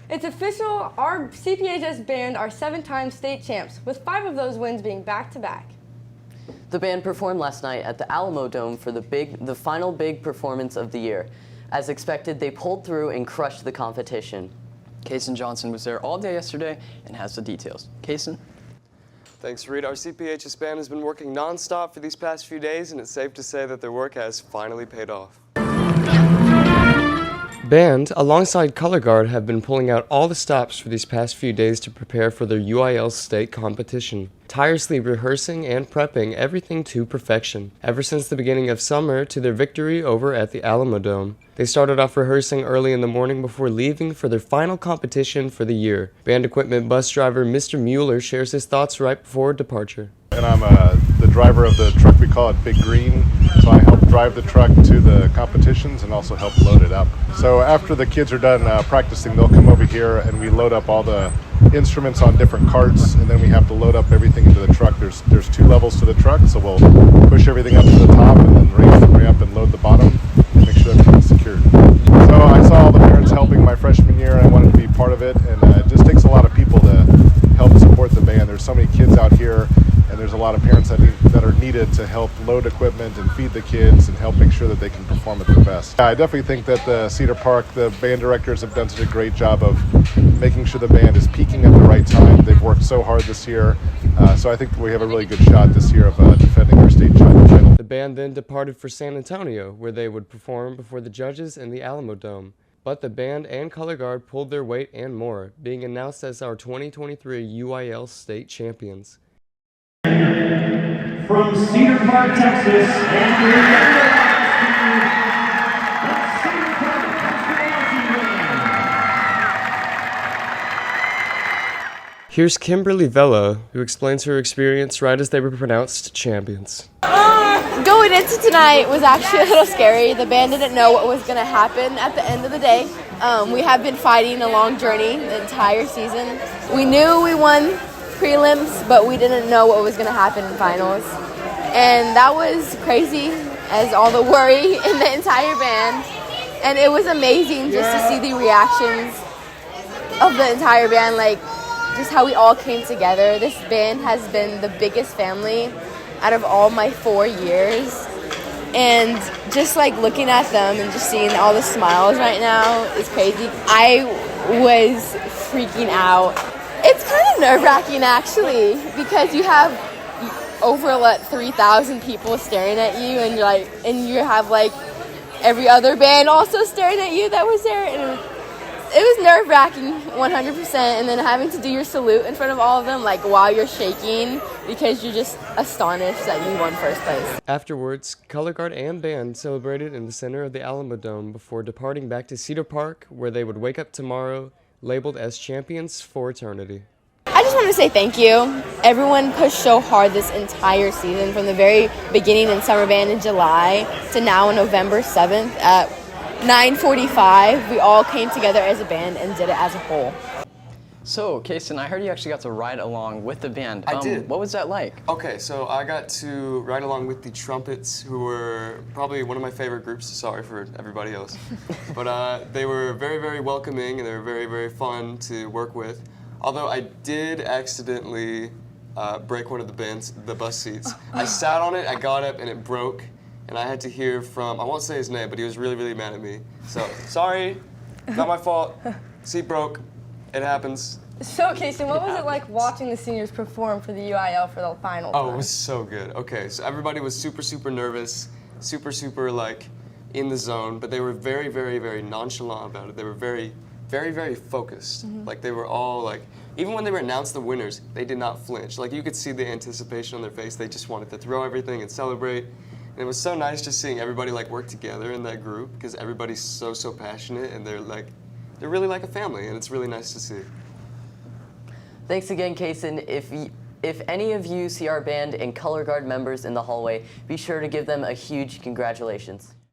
It's official, our CPHS band are 7-time state champs, with 5 of those wins being back-to-back. The band performed last night at the Alamo Dome for the final big performance of the year. As expected, they pulled through and crushed the competition. Kason Johnson was there all day yesterday and has the details. Kason? Thanks, Reed. Our CPHS band has been working non-stop for these past few days, and it's safe to say that their work has finally paid off. Band, alongside Color Guard, have been pulling out all the stops for these past few days to prepare for their UIL state competition, tirelessly rehearsing and prepping everything to perfection, ever since the beginning of summer to their victory over at the Alamo Dome. They started off rehearsing early in the morning before leaving for their final competition for the year. Band equipment bus driver Mr. Mueller shares his thoughts right before departure. And I'm the driver of the truck, we call it Big Green, so I help drive the truck to the competitions and also help load it up. So after the kids are done practicing, they'll come over here and we load up all the instruments on different carts, and then we have to load up everything into the truck. There's 2 levels to the truck, so we'll push everything up to the top and then raise the ramp and load the bottom and make sure everything's secured. So I saw all the parents helping my freshman year and I wanted to be part of it, and it just takes a lot of people to help support the band. There's so many kids out here, and there's a lot of parents that are needed to help load equipment and feed the kids and help make sure that they can perform at their best. I definitely think that the Cedar Park, the band directors have done such a great job of making sure the band is peaking at the right time. They've worked so hard this year, so I think we have a really good shot this year of defending our state title. The band then departed for San Antonio, where they would perform before the judges in the Alamo Dome. But the band and Color Guard pulled their weight and more, being announced as our 2023 UIL state champions. From Cedar Park, Texas, and Here's Kimberly Vella, who explains her experience right as they were pronounced champions. Going into tonight was actually a little scary. The band didn't know what was going to happen at the end of the day. We have been fighting a long journey the entire season. We knew we won prelims, but we didn't know what was going to happen in finals. And that was crazy, as all the worry in the entire band. And it was amazing just to see the reactions of the entire band, like just how we all came together. This band has been the biggest family out of all my 4 years. And just like looking at them and just seeing all the smiles right now is crazy. I was freaking out. It's kind of nerve-wracking actually, because you have over 3,000 people staring at you, and you have like every other band also staring at you that was there, and it was nerve-wracking 100%. And then having to do your salute in front of all of them, like while you're shaking, because you're just astonished that you won first place. Afterwards, Color Guard and band celebrated in the center of the Alamo Dome before departing back to Cedar Park, where they would wake up tomorrow labeled as champions for eternity. I just want to say thank you. Everyone pushed so hard this entire season, from the very beginning in summer band in July to now on November 7th at 9:45. We all came together as a band and did it as a whole. So, Kason, I heard you actually got to ride along with the band. I did. What was that like? Okay, so I got to ride along with the trumpets, who were probably one of my favorite groups. Sorry for everybody else. But they were very, very welcoming, and they were very, very fun to work with. Although I did accidentally break one of the bus seats. I sat on it, I got up, and it broke. And I had to hear from, I won't say his name, but he was really, really mad at me. So, sorry, not my fault. Seat broke. It happens. So, Kason, what was it like watching the seniors perform for the UIL for the final time? Oh, it was so good. Okay, so everybody was super, super nervous, super, like, in the zone, but they were very, very, very nonchalant about it. They were very, very, very focused. Like, they were all, like, even when they were announced the winners, they did not flinch. Like, you could see the anticipation on their face. They just wanted to throw everything and celebrate. And it was so nice just seeing everybody, like, work together in that group, because everybody's so, so passionate, and they're really like a family, and it's really nice to see. Thanks again, Kason. If any of you see our band and Color Guard members in the hallway, be sure to give them a huge congratulations.